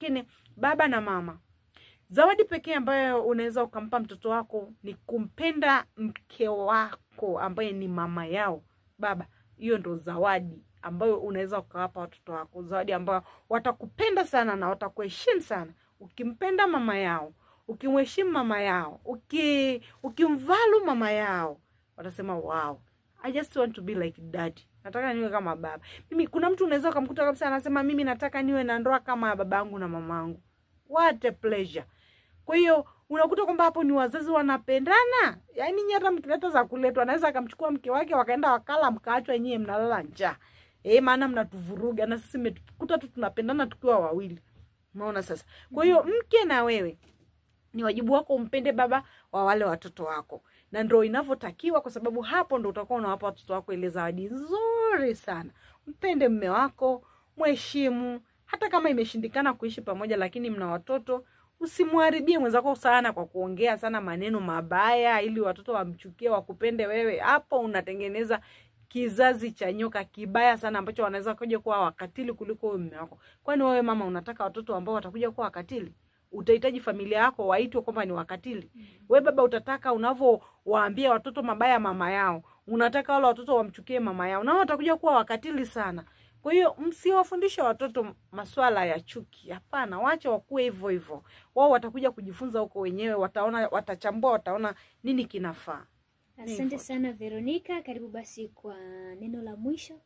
Lakini baba na mama, zawadi pekee ambayo unaweza ukampa mtoto wako ni kumpenda mke wako ambaye ni mama yao. Baba, hiyo ndo zawadi ambayo unaweza ukawapa watoto wako. Zawadi ambayo watakupenda sana na watakuheshimu sana. Ukimpenda mama yao, ukimheshimu mama yao, ukimvalu mama yao, watasema wow, I just want to be like daddy. Nataka niwe kama baba. Mimi kuna mtu unaweza kumkuta kabisa anasema mimi nataka niwe na ndoa kama babangu na mamangu. What a pleasure. Kwa hiyo unakuta kwamba hapo ni wazazi wanapendana. Yaani nyata mkileta za kuletwa anaweza akamchukua mke wake wakaenda wakala mkaachwa nyie mnalala njaa. Maana mnatuvuruga na sisi mmetukuta tu tunapendana tukiwa wawili. Unaona sasa. Kwa hiyo mke na wewe ni wajibu wako umpende baba wa wale watoto wako. Na ndio inavyotakiwa, kwa sababu hapo ndio utakuwa unawapa watoto wako ile zawadi nzuri sana. Mpende mume wako, mheshimu, hata kama imeshindikana kuishi pamoja lakini mna watoto, usimharibie mwenzako sana kwa kuongea sana maneno mabaya ili watoto wamchukie wakupende wewe. Hapo unatengeneza kizazi cha nyoka kibaya sana ambacho wanaweza kuja kuwa wakatili kuliko wewe mume wako. Kwani wewe mama unataka watoto ambao watakuja kuwa wakatili? Utahitaji familia yako waitwe kwamba ni wakatili? Wewe baba utataka unavyowaambia watoto mabaya mama yao, unataka wale watoto wamchukie mama yao, na watakuja kuwa wakatili sana. Kwa hiyo msiwafundishe watoto masuala ya chuki. Hapana, waache wakue hivyo hivyo. Wao watakuja kujifunza huko wenyewe, wataona, watachambua, wataona nini kinafaa. Asante sana Veronica, karibu basi kwa neno la mwisho.